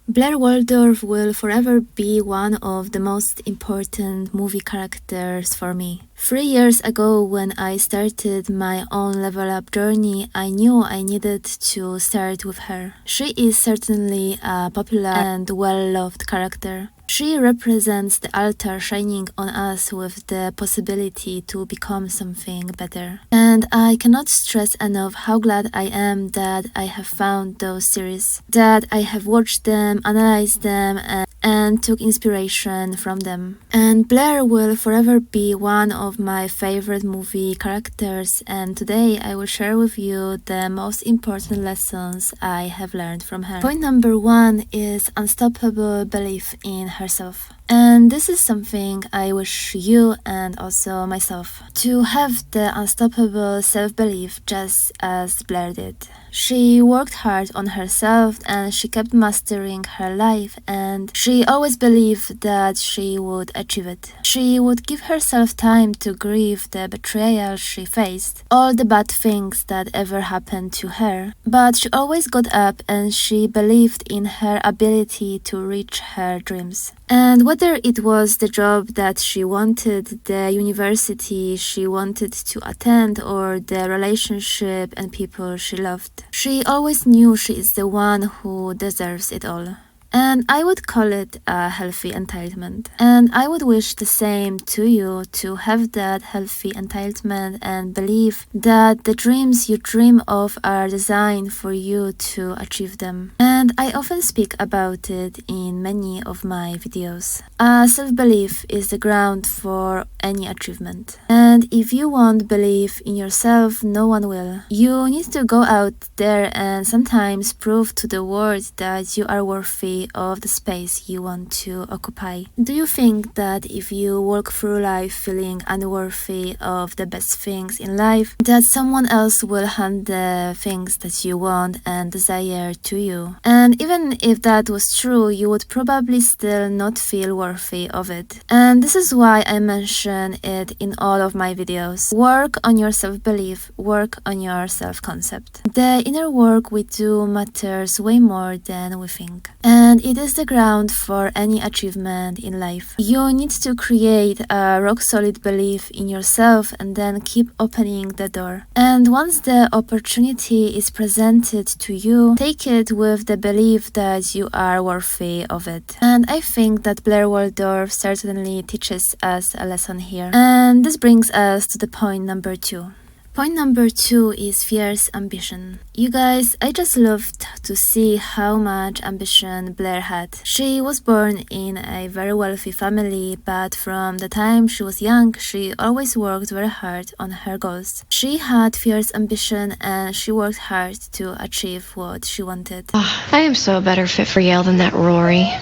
Blair Waldorf will forever be one of the most important movie characters for me. 3 years ago, when I started my own level up journey, I knew I needed to start with her. She is certainly a popular and well-loved character. She represents the altar shining on us with the possibility to become something better. And I cannot stress enough how glad I am that I have found those series, that I have watched them, analyzed them, and took inspiration from them. And Blair will forever be one of my favorite movie characters, and today I will share with you the most important lessons I have learned from her. Point number 1 is unstoppable belief in herself. And this is something I wish you and also myself to have the unstoppable self-belief just as Blair did. She worked hard on herself and she kept mastering her life, and she always believed that she would achieve it. She would give herself time to grieve the betrayal she faced, all the bad things that ever happened to her. But she always got up and she believed in her ability to reach her dreams. And whether it was the job that she wanted, the university she wanted to attend, or the relationship and people she loved, she always knew she is the one who deserves it all. And I would call it a healthy entitlement. And I would wish the same to you, to have that healthy entitlement and believe that the dreams you dream of are designed for you to achieve them. And I often speak about it in many of my videos. Self-belief is the ground for any achievement. And if you won't believe in yourself, no one will. You need to go out there and sometimes prove to the world that you are worthy of the space you want to occupy. Do you think that if you walk through life feeling unworthy of the best things in life, that someone else will hand the things that you want and desire to you? And even if that was true, you would probably still not feel worthy of it. And this is why I mention it in all of my videos. Work on your self-belief, work on your self-concept. The inner work we do matters way more than we think. And it is the ground for any achievement in life. You need to create a rock-solid belief in yourself and then keep opening the door. And once the opportunity is presented to you, take it with the belief that you are worthy of it. And I think that Blair Waldorf certainly teaches us a lesson here. And this brings us to the point number 2. Point number 2 is fierce ambition. You guys, I just loved to see how much ambition Blair had. She was born in a very wealthy family, but from the time she was young, she always worked very hard on her goals. She had fierce ambition and she worked hard to achieve what she wanted. Oh, I am so a better fit for Yale than that Rory.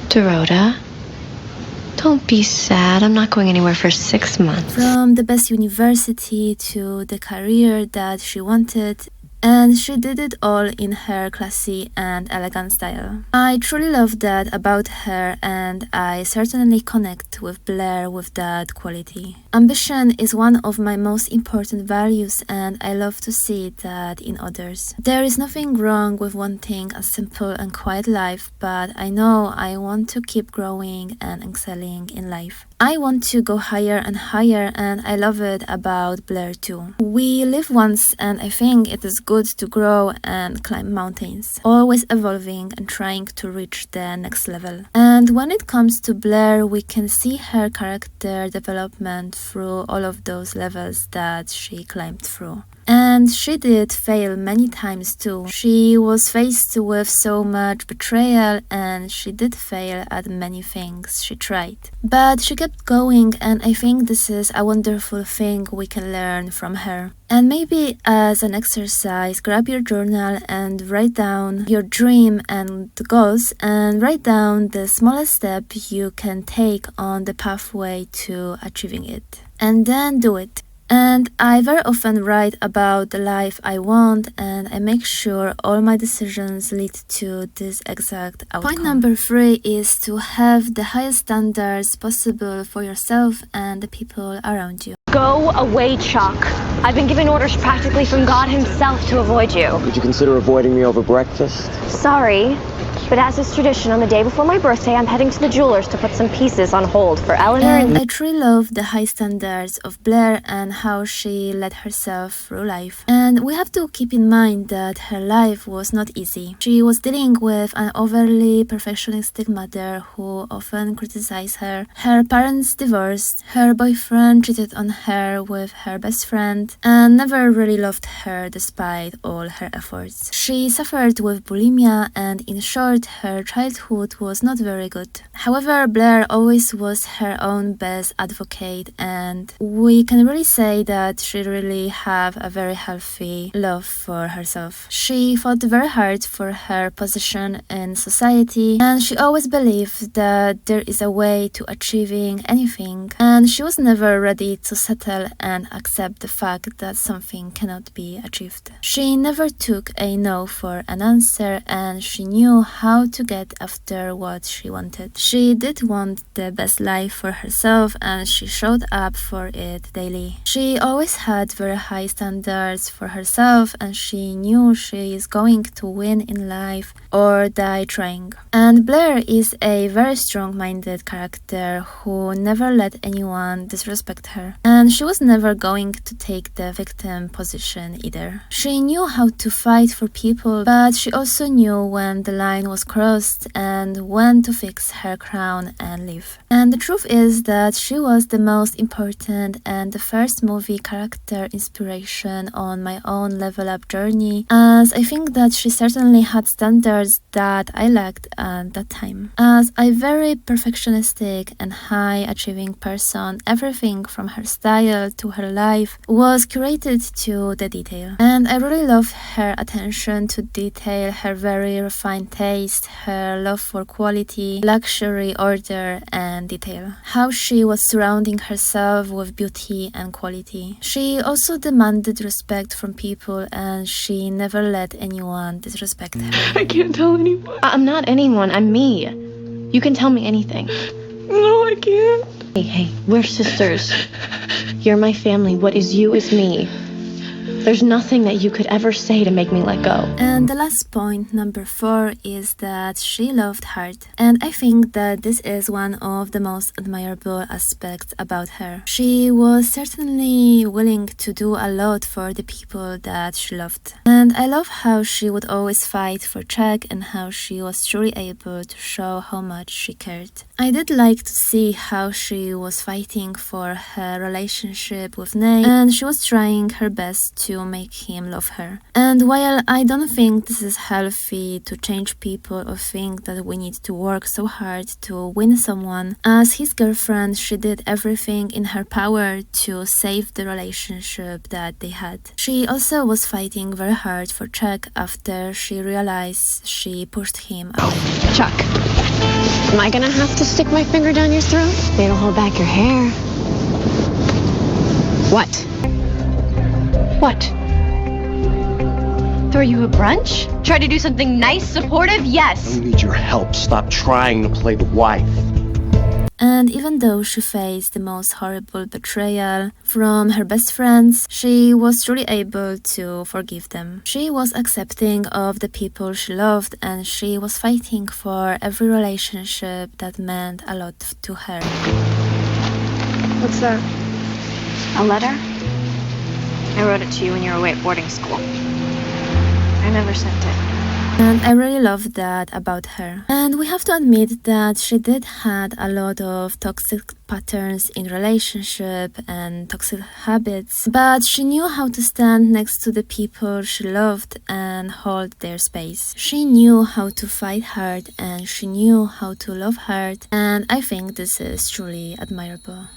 Dorota, don't be sad. I'm not going anywhere for 6 months. From the best university to the career that she wanted, and she did it all in her classy and elegant style. I truly love that about her, and I certainly connect with Blair with that quality. Ambition is one of my most important values, and I love to see that in others. There is nothing wrong with wanting a simple and quiet life, but I know I want to keep growing and excelling in life. I want to go higher and higher, and I love it about Blair too. We live once, and I think it is good to grow and climb mountains, always evolving and trying to reach the next level. And when it comes to Blair, we can see her character development through all of those levels that she climbed through. And she did fail many times too. She was faced with so much betrayal, and she did fail at many things she tried. But she kept going, and I think this is a wonderful thing we can learn from her. And maybe as an exercise, grab your journal and write down your dream and goals, and write down the smallest step you can take on the pathway to achieving it. And then do it. And I very often write about the life I want, and I make sure all my decisions lead to this exact outcome. Point number 3 is to have the highest standards possible for yourself and the people around you. Go away, Chuck. I've been given orders practically from God himself to avoid you. Would you consider avoiding me over breakfast? Sorry, but as is tradition, on the day before my birthday, I'm heading to the jeweler's to put some pieces on hold for Eleanor And I truly love the high standards of Blair and how she led herself through life. And we have to keep in mind that her life was not easy. She was dealing with an overly perfectionistic mother who often criticized her. Her parents divorced, her boyfriend cheated on her with her best friend, and never really loved her despite all her efforts. She suffered with bulimia, and in short, her childhood was not very good. However, Blair always was her own best advocate, and we can really say that she really had a very healthy love for herself. She fought very hard for her position in society, and she always believed that there is a way to achieving anything, and she was never ready to settle and accept the fact that something cannot be achieved. She never took a no for an answer, and she knew how to get after what she wanted. She did want the best life for herself, and she showed up for it daily. She always had very high standards for herself, and she knew she is going to win in life or die trying. And Blair is a very strong-minded character who never let anyone disrespect her. And she was never going to take the victim position either. She knew how to fight for people, but she also knew when the line was crossed and when to fix her crown and leave. And the truth is that she was the most important and the first movie character inspiration on my own level up journey, as I think that she certainly had standards that I lacked at that time. As a very perfectionistic and high achieving person, everything from her style to her life was curated to the detail. And I really love her attention to detail, her very refined taste, her love for quality, luxury, order, and detail. How she was surrounding herself with beauty and quality. She also demanded respect from people, and she never let anyone disrespect her. I can't tell anyone. I'm not anyone, I'm me. You can tell me anything. No, I can't. Hey, we're sisters. You're my family. What is you is me. There's nothing that you could ever say to make me let go. And the last point, number 4, is that she loved hard. And I think that this is one of the most admirable aspects about her. She was certainly willing to do a lot for the people that she loved. And I love how she would always fight for Chuck and how she was truly able to show how much she cared. I did like to see how she was fighting for her relationship with Nate, and she was trying her best to make him love her. And while I don't think this is healthy to change people or think that we need to work so hard to win someone, as his girlfriend, she did everything in her power to save the relationship that they had. She also was fighting very hard for Chuck after she realized she pushed him away. Chuck, am I gonna have to stick my finger down your throat? They don't hold back your hair. What? What? Throw you a brunch? Try to do something nice, supportive? I Yes. don't need your help. Stop trying to play the wife. And even though she faced the most horrible betrayal from her best friends, she was truly able to forgive them. She was accepting of the people she loved, and she was fighting for every relationship that meant a lot to her. What's that? A letter? I wrote it to you when you were away at boarding school. I never sent it. And I really love that about her. And we have to admit that she did had a lot of toxic patterns in relationship and toxic habits, but she knew how to stand next to the people she loved and hold their space. She knew how to fight hard, and she knew how to love hard, and I think this is truly admirable.